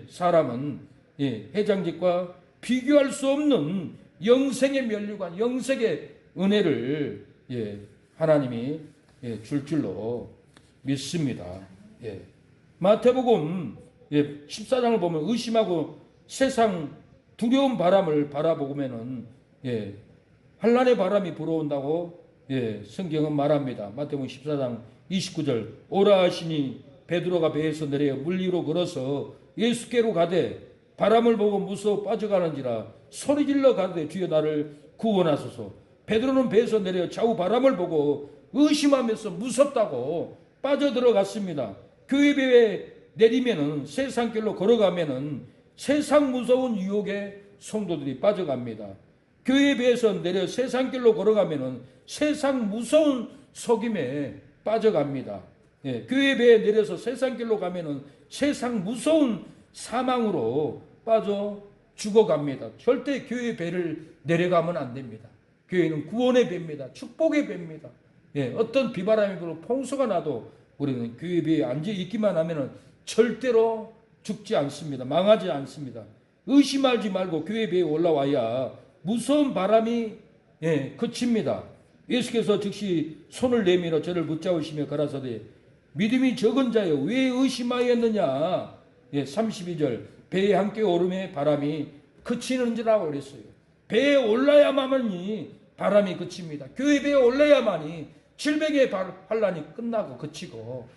S1: 사람은 회장직과 비교할 수 없는 영생의 면류관, 영생의 은혜를 하나님이 줄 줄로 믿습니다. 마태복음 14장을 보면 의심하고 세상 두려운 바람을 바라보면은 환난의 바람이 불어온다고 성경은 말합니다. 마태복음 14장 29절 오라 하시니 베드로가 배에서 내려 물 위로 걸어서 예수께로 가되 바람을 보고 무서워 빠져가는지라 소리질러 가되 주여 나를 구원하소서. 베드로는 배에서 내려 좌우 바람을 보고 의심하면서 무섭다고 빠져들어갔습니다. 교회 배에 내리면은 세상길로 걸어가면은 세상 무서운 유혹에 성도들이 빠져갑니다. 교회 배에서 내려 세상길로 걸어가면은 세상 무서운 속임에 빠져갑니다. 예, 교회 배에 내려서 세상 길로 가면은 세상 무서운 사망으로 빠져 죽어갑니다. 절대 교회 배를 내려가면 안 됩니다. 교회는 구원의 배입니다. 축복의 배입니다. 예, 어떤 비바람이 불어 풍수가 나도 우리는 교회 배에 앉아 있기만 하면은 절대로 죽지 않습니다. 망하지 않습니다. 의심하지 말고 교회 배에 올라와야 무서운 바람이 그칩니다. 예수께서 즉시 손을 내밀어 저를 붙잡으시며 가라사대 믿음이 적은 자여 왜 의심하였느냐. 32절 배에 함께 오름에 바람이 그치는지라고 그랬어요. 배에 올라야만이 바람이 그칩니다. 교회 배에 올라야만이 질병의 환란이 끝나고 그치고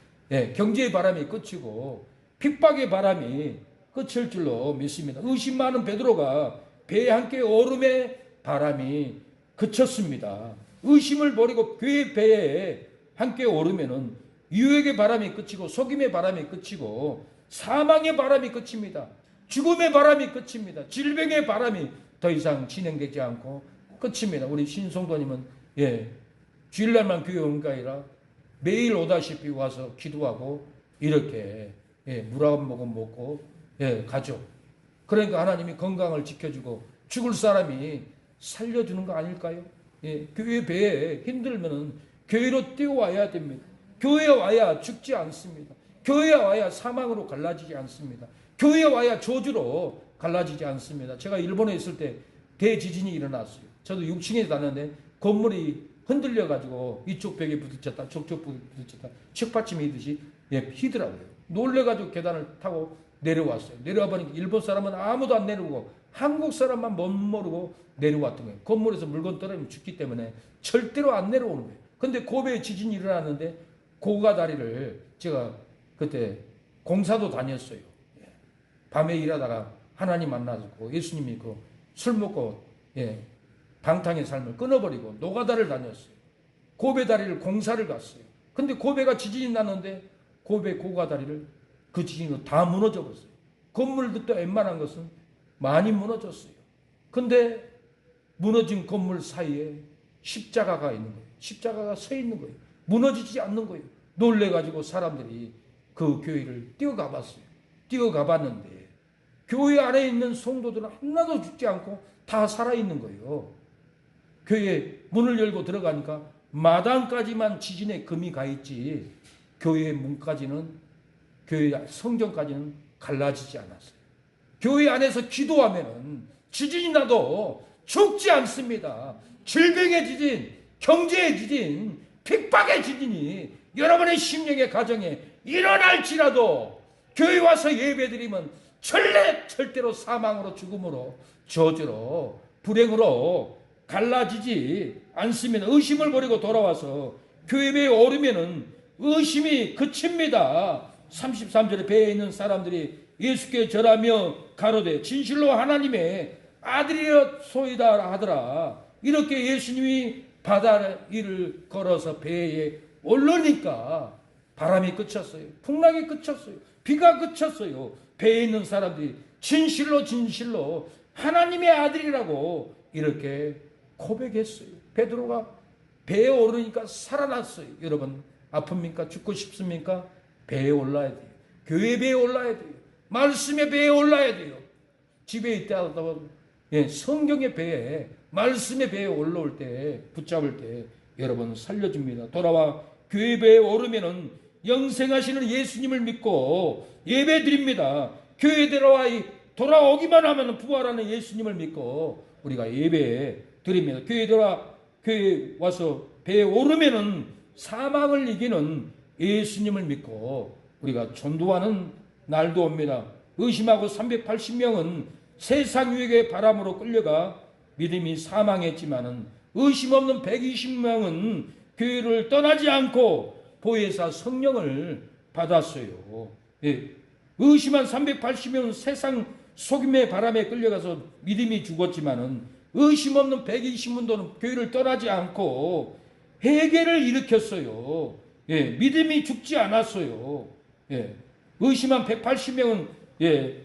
S1: 경제의 바람이 그치고 핍박의 바람이 그칠 줄로 믿습니다. 의심 많은 베드로가 배에 함께 오름에 바람이 그쳤습니다. 의심을 버리고 교회 배에 함께 오르면은 유혹의 바람이 그치고 속임의 바람이 그치고 사망의 바람이 그칩니다. 죽음의 바람이 그칩니다. 질병의 바람이 더 이상 진행되지 않고 끝입니다. 우리 신성도님은 주일날만 교회 온 게 아니라 매일 오다시피 와서 기도하고 이렇게 물 한 모금 먹고 가죠. 그러니까 하나님이 건강을 지켜주고 죽을 사람이 살려주는 거 아닐까요? 교회 배에 힘들면은 교회로 뛰어와야 됩니다. 교회에 와야 죽지 않습니다. 교회에 와야 사망으로 갈라지지 않습니다. 교회에 와야 저주로 갈라지지 않습니다. 제가 일본에 있을 때 대지진이 일어났어요. 저도 6층에 사는데 건물이 흔들려가지고 이쪽 벽에 부딪혔다 저쪽 벽에 부딪혔다 척받침이 듯이 휘더라고요. 놀래가지고 계단을 타고 내려왔어요. 내려와 보니까 일본 사람은 아무도 안 내려오고 한국 사람만 못 모르고 내려왔던 거예요. 건물에서 물건 떨어지면 죽기 때문에 절대로 안 내려오는 거예요. 근데 고베에 지진이 일어났는데 고가다리를 제가 그때 공사도 다녔어요. 밤에 일하다가 하나님 만나고 예수님이 그 술 먹고 방탕의 삶을 끊어버리고 노가다를 다녔어요. 고베 다리를 공사를 갔어요. 근데 고베가 지진이 났는데 고베 고가다리를 그 지진으로 다 무너져 버렸어요. 건물들도 웬만한 것은 많이 무너졌어요. 근데 무너진 건물 사이에 십자가가 있는 거예요. 십자가가 서 있는 거예요. 무너지지 않는 거예요. 놀래가지고 사람들이 그 교회를 뛰어가 봤어요. 뛰어가 봤는데 교회 안에 있는 성도들은 하나도 죽지 않고 다 살아있는 거예요. 교회 문을 열고 들어가니까 마당까지만 지진에 금이 가 있지 교회 문까지는 교회 성전까지는 갈라지지 않았어요. 교회 안에서 기도하면은 지진이 나도 죽지 않습니다. 질병의 지진, 경제의 지진, 핍박의 지진이 여러분의 심령의 가정에 일어날지라도 교회 와서 예배드리면 절대로 사망으로 죽음으로 저주로 불행으로 갈라지지 않습니다. 의심을 버리고 돌아와서 교회 배에 오르면은 의심이 그칩니다. 33절에 배에 있는 사람들이 예수께 절하며 가로되 진실로 하나님의 아들이소이다 하더라. 이렇게 예수님이 바다 위를 걸어서 배에 오르니까 바람이 그쳤어요. 풍랑이 그쳤어요. 비가 그쳤어요. 배에 있는 사람들이 진실로 하나님의 아들이라고 이렇게 고백했어요. 베드로가 배에 오르니까 살아났어요. 여러분 아픕니까? 죽고 싶습니까? 배에 올라야 돼요. 교회 배에 올라야 돼요. 말씀의 배에 올라야 돼요. 집에 있다가 성경의 배에 말씀의 배에 올라올 때 붙잡을 때 여러분 살려줍니다. 돌아와 교회 배에 오르면은 영생하시는 예수님을 믿고 예배 드립니다. 교회 돌아오기만 하면 부활하는 예수님을 믿고 우리가 예배 드립니다. 교회 와서 배에 오르면은 사망을 이기는 예수님을 믿고 우리가 전도하는 날도 옵니다. 의심하고 380명은 세상 유혹의 바람으로 끌려가 믿음이 사망했지만은 의심 없는 120명은 교회를 떠나지 않고 보혜사 성령을 받았어요. 의심한 380명은 세상 속임의 바람에 끌려가서 믿음이 죽었지만은 의심 없는 120문도는 교회를 떠나지 않고 회개를 일으켰어요. 믿음이 죽지 않았어요. 의심한 180명은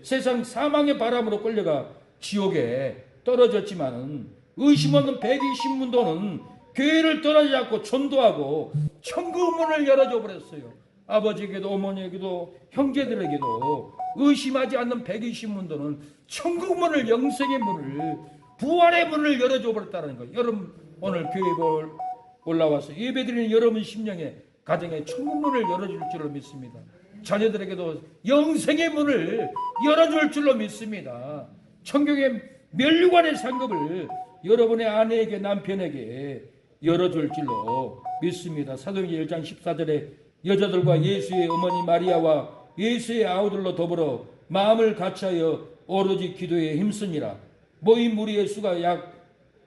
S1: 세상 사망의 바람으로 끌려가 지옥에 떨어졌지만은 의심 없는 120문도는 교회를 떠나지 않고 전도하고 천국 문을 열어줘 버렸어요. 아버지에게도 어머니에게도 형제들에게도 의심하지 않는 120문도는 천국 문을, 영생의 문을, 부활의 문을 열어줘 버렸다는 거예요. 여러분 오늘 교회에 올라와서 예배드리는 여러분 심령에, 가정에 천국 문을 열어줄 줄로 믿습니다. 자녀들에게도 영생의 문을 열어줄 줄로 믿습니다. 천국의 면류관의 상급을 여러분의 아내에게, 남편에게 열어줄 줄로 믿습니다. 사도행전 1장 14절에 여자들과 예수의 어머니 마리아와 예수의 아우들로 더불어 마음을 같이하여 오로지 기도에 힘쓰니라. 모인 무리의 수가 약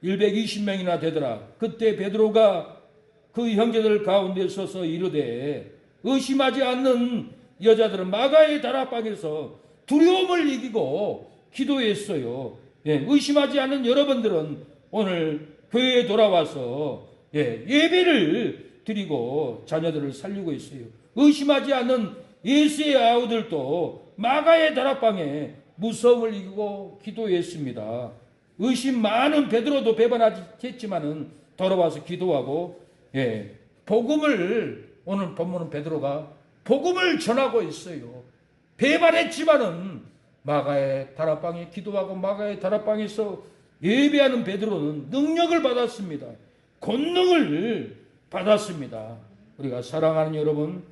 S1: 120명이나 되더라. 그때 베드로가 그 형제들 가운데 서서 이르되, 의심하지 않는 여자들은 마가의 다락방에서 두려움을 이기고 기도했어요. 의심하지 않는 여러분들은 오늘 교회에 돌아와서 예배를 드리고 자녀들을 살리고 있어요. 의심하지 않는 예수의 아우들도 마가의 다락방에 무서움을 이기고 기도했습니다. 의심 많은 베드로도 배반하겠지만은 돌아와서 기도하고, 복음을, 오늘 본문은 베드로가 복음을 전하고 있어요. 배반했지만은 마가의 다락방에 기도하고 마가의 다락방에서 예배하는 베드로는 능력을 받았습니다. 권능을 받았습니다. 우리가 사랑하는 여러분,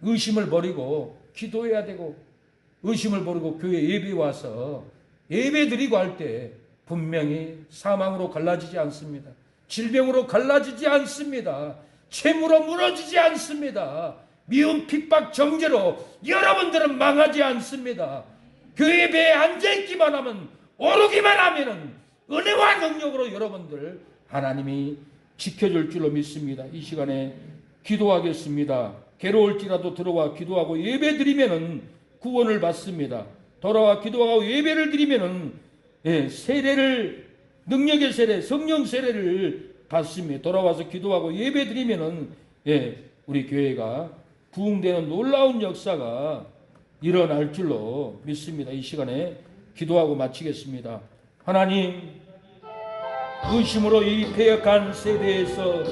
S1: 의심을 버리고 기도해야 되고, 의심을 버리고 교회 예배 와서 예배 드리고 할 때 분명히 사망으로 갈라지지 않습니다. 질병으로 갈라지지 않습니다. 채무로 무너지지 않습니다. 미움, 핍박, 정죄로 여러분들은 망하지 않습니다. 교회 배에 앉아있기만 하면, 오르기만 하면은 은혜와 능력으로 여러분들 하나님이 지켜줄 줄로 믿습니다. 이 시간에 기도하겠습니다. 괴로울지라도 들어와 기도하고 예배 드리면은 구원을 받습니다. 돌아와 기도하고 예배를 드리면은 세례를, 능력의 세례, 성령 세례를 받습니다. 돌아와서 기도하고 예배 드리면은 우리 교회가 부흥되는 놀라운 역사가 일어날 줄로 믿습니다. 이 시간에 기도하고 마치겠습니다. 하나님, 의심으로 이 패역한 세대에서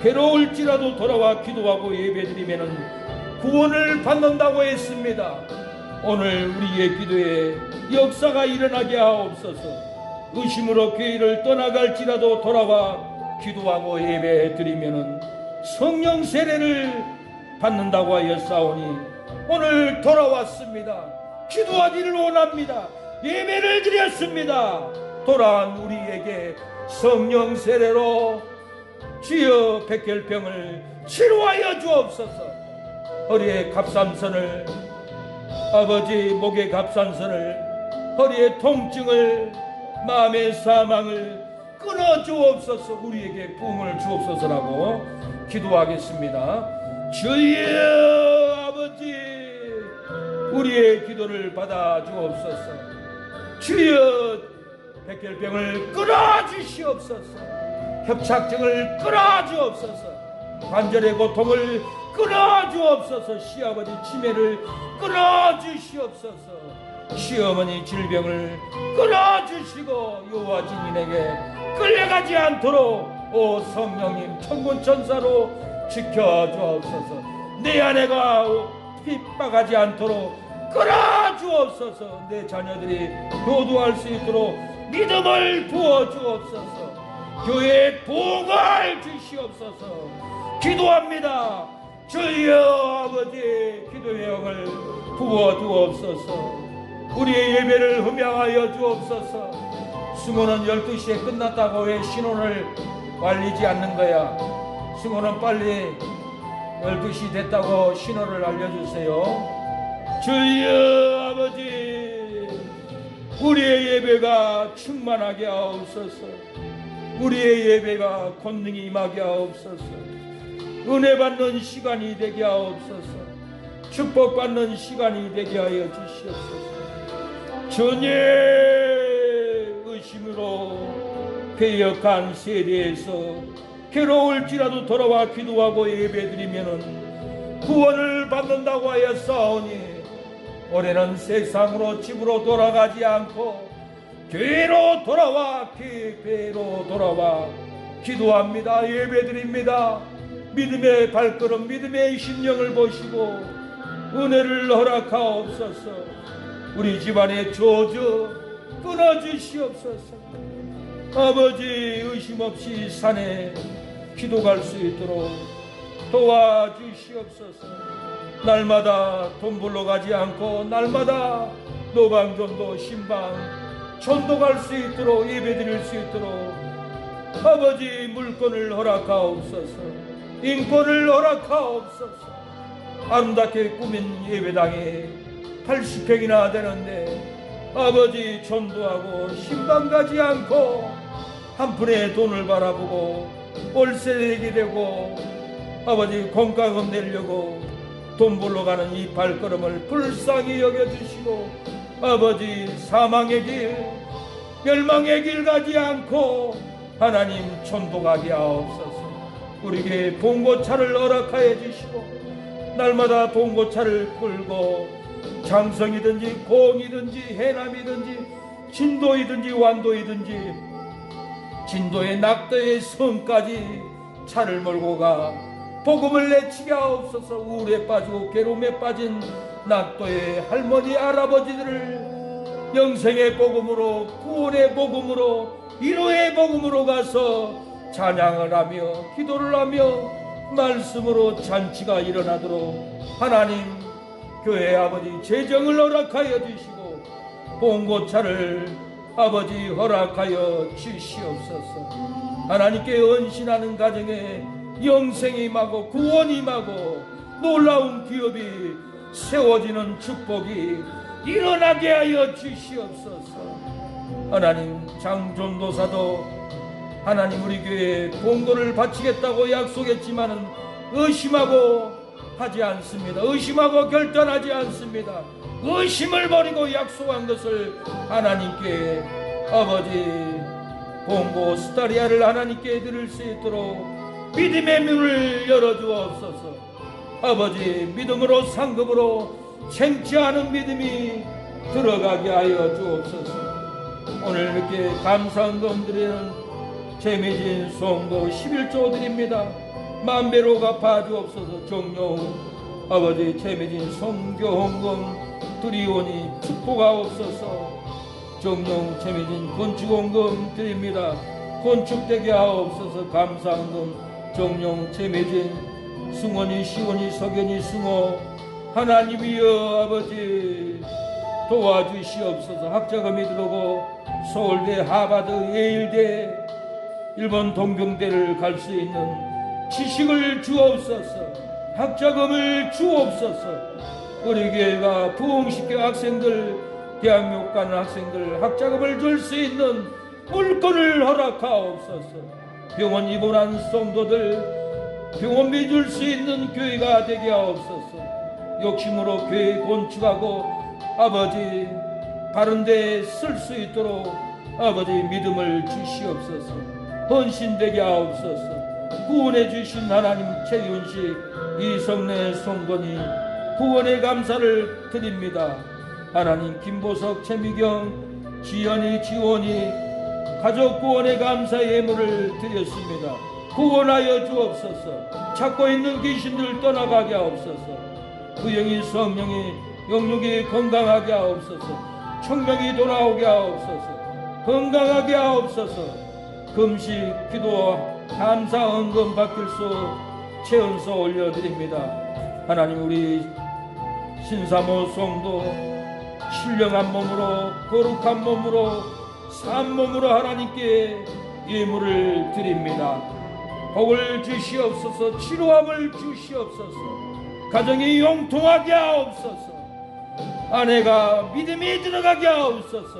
S1: 괴로울지라도 돌아와 기도하고 예배드리면 구원을 받는다고 했습니다. 오늘 우리의 기도에 역사가 일어나게 하옵소서. 의심으로 교회를 떠나갈지라도 돌아와 기도하고 예배드리면 성령 세례를 받는다고 하였사오니 오늘 돌아왔습니다. 기도하기를 원합니다. 예배를 드렸습니다. 돌아온 우리에게 성령 세례로 주여 백혈병을 치료하여 주옵소서. 허리에 갑상선을, 아버지 목에 갑상선을, 허리의 통증을, 마음의 사망을 끊어 주옵소서. 우리에게 부흥을 주옵소서라고 기도하겠습니다. 주여 아버지, 우리의 기도를 받아 주옵소서. 주여 백혈병을 끊어 주시옵소서. 협착증을 끊어 주옵소서. 관절의 고통을 끊어 주옵소서. 시아버지 치매를 끊어 주시옵소서. 시어머니 질병을 끊어 주시고 여호와 증인에게 끌려가지 않도록 오 성령님 천군 천사로 지켜 주옵소서. 내 아내가 핍박하지 않도록 끌어 주옵소서. 내 자녀들이 교도할 수 있도록 믿음을 부어 주옵소서. 교회에 복을 주시옵소서. 기도합니다. 주여 아버지, 기도의 영을 부어 주옵소서. 우리의 예배를 흠양하여 주옵소서. 승호는 12시에 끝났다고 왜 신혼을 알리지 않는 거야? 승호는 빨리 12시 됐다고 신호를 알려주세요. 주여 아버지, 우리의 예배가 충만하게 하옵소서. 우리의 예배가 권능이 임하게 하옵소서. 은혜 받는 시간이 되게 하옵소서. 축복받는 시간이 되게 하여 주시옵소서. 주님, 의심으로 패역한 세대에서 괴로울지라도 돌아와 기도하고 예배드리면은 구원을 받는다고 하였사오니 올해는 세상으로 집으로 돌아가지 않고 교회로 돌아와 기도합니다. 예배드립니다. 믿음의 발걸음, 믿음의 심령을 보시고 은혜를 허락하옵소서. 우리 집안의 조저 끊어주시옵소서. 아버지, 의심 없이 산에 기도갈 수 있도록 도와주시옵소서. 날마다 돈 벌러 가지 않고 날마다 노방전도 신방 전도갈 수 있도록 예배드릴 수 있도록 아버지, 물건을 허락하옵소서. 인권을 허락하옵소서. 아름답게 꾸민 예배당에 80평이나 되는데 아버지, 전도하고 신방 가지 않고 한 푼의 돈을 바라보고 월세 내게 되고 아버지, 공과금 내려고 돈 벌러 가는 이 발걸음을 불쌍히 여겨주시고 아버지, 사망의 길, 멸망의 길 가지 않고 하나님 전도가게 하옵소서. 우리에게 봉고차를 허락하여 주시고 날마다 봉고차를 끌고 장성이든지 공이든지 해남이든지 진도이든지 완도이든지 진도의 낙도의 성까지 차를 몰고 가 복음을 내치게 하옵소서. 우울에 빠지고 괴로움에 빠진 낙도의 할머니 할아버지들을 영생의 복음으로, 구원의 복음으로, 위로의 복음으로 가서 찬양을 하며 기도를 하며 말씀으로 잔치가 일어나도록 하나님, 교회 아버지 재정을 허락하여 주시고 봉고차를 아버지 허락하여 주시옵소서. 하나님께 헌신하는 가정에 영생이 임하고 구원이 임하고 놀라운 기업이 세워지는 축복이 일어나게 하여 주시옵소서. 하나님, 장전도사도 하나님 우리 교회에 봉고를 바치겠다고 약속했지만은 의심하고 하지 않습니다. 의심하고 결단하지 않습니다. 의심을 버리고 약속한 것을 하나님께 아버지 봉고 스타리아를 하나님께 드릴 수 있도록 믿음의 문을 열어주옵소서. 아버지, 믿음으로 상급으로 생치하는 믿음이 들어가게 하여 주옵소서. 오늘 이렇게 감사한 금드리는 재미진 송도 11조 드립니다. 만배로 갚아주옵소서. 정령 아버지, 재미진 성교헌금 드리오니 축복하옵소서. 정령 재미진 건축헌금 드립니다. 건축되게 하옵소서. 감사헌금 정령 재미진 승원이 시원이 석연이 승호 하나님이여 아버지 도와주시옵소서. 학자금이 들어오고 서울대, 하버드, 예일대, 일본 동경대를 갈 수 있는 지식을 주옵소서. 학자금을 주옵소서. 우리 교회가 부흥시켜 학생들, 대학교 가는 학생들 학자금을 줄 수 있는 물건을 허락하옵소서. 병원 입원한 성도들 병원비 줄 수 있는 교회가 되게 하옵소서. 욕심으로 교회 건축하고 아버지 바른 데에 쓸 수 있도록 아버지 믿음을 주시옵소서. 헌신되게 하옵소서. 구원해 주신 하나님, 최윤식, 이성래, 송건이 구원의 감사를 드립니다. 하나님, 김보석, 최미경, 지연이, 지원이 가족 구원의 감사의 예물을 드렸습니다. 구원하여 주옵소서. 찾고 있는 귀신들 떠나가게 하옵소서. 부영이, 성령이, 영육이 건강하게 하옵소서. 청명이 돌아오게 하옵소서. 건강하게 하옵소서. 금식, 기도, 감사, 헌금 받길 수 최은서 올려드립니다. 하나님, 우리 신사모 성도 신령한 몸으로 거룩한 몸으로 산 몸으로 하나님께 예물을 드립니다. 복을 주시옵소서. 치료함을 주시옵소서. 가정이 용통하게 하옵소서. 아내가 믿음이 들어가게 하옵소서.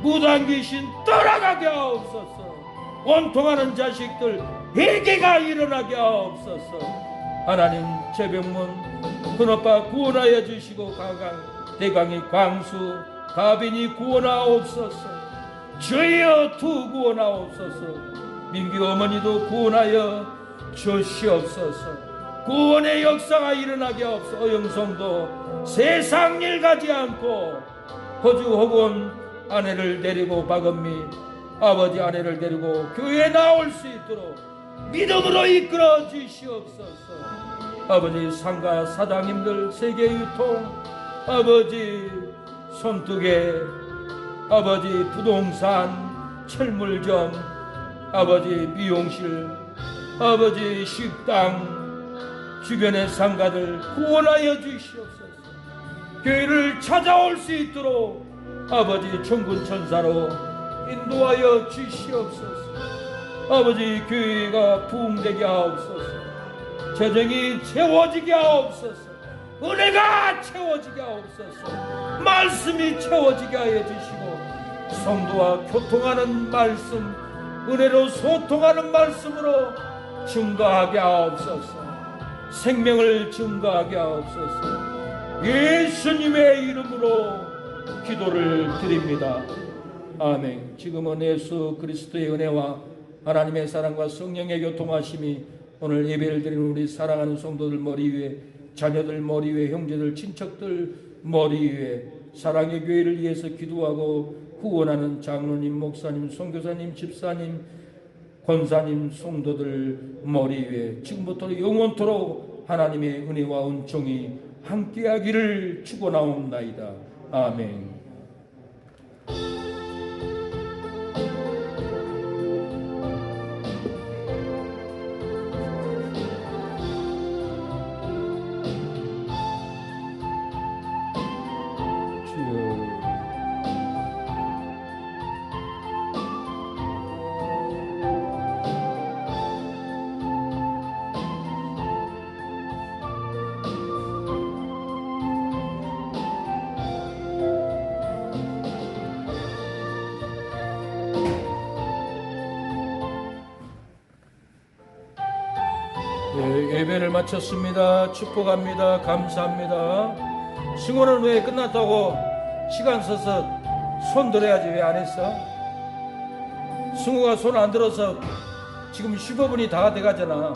S1: 무당 귀신 떠나가게 하옵소서. 원통하는 자식들 회개가 일어나게 하옵소서. 하나님, 최병문 큰오빠 구원하여 주시고 가강, 대강이 광수, 가빈이 구원하옵소서. 주여 두 구원하옵소서. 민규 어머니도 구원하여 주시옵소서. 구원의 역사가 일어나게 하옵소서. 어영성도 세상 일 가지 않고 호주 혹은 아내를 데리고 박은미 아버지 아내를 데리고 교회에 나올 수 있도록 믿음으로 이끌어 주시옵소서. 아버지, 상가 사장님들, 세계유통, 아버지 손뜨개, 아버지 부동산, 철물점, 아버지 미용실, 아버지 식당, 주변의 상가들 구원하여 주시옵소서. 교회를 찾아올 수 있도록 아버지 천군천사로 인도하여 주시옵소서. 아버지, 교회가 부흥되게 하옵소서. 재정이 채워지게 하옵소서. 은혜가 채워지게 하옵소서. 말씀이 채워지게 하여 주시고, 성도와 교통하는 말씀, 은혜로 소통하는 말씀으로 증거하게 하옵소서. 생명을 증거하게 하옵소서. 예수님의 이름으로 기도를 드립니다. 아멘. 지금은 예수 그리스도의 은혜와 하나님의 사랑과 성령의 교통하심이 오늘 예배를 드리는 우리 사랑하는 성도들 머리 위에, 자녀들 머리 위에, 형제들 친척들 머리 위에, 사랑의 교회를 위해서 기도하고 후원하는 장로님, 목사님, 선교사님, 집사님, 권사님, 성도들 머리 위에 지금부터 영원토록 하나님의 은혜와 은총이 함께하기를 축원하옵나이다. 아멘. 예배를 마쳤습니다. 축복합니다. 감사합니다. 승호는 왜 끝났다고 시간 써서 손 들어야지 왜 안 했어? 승호가 손 안 들어서 지금 15분이 다 돼가잖아.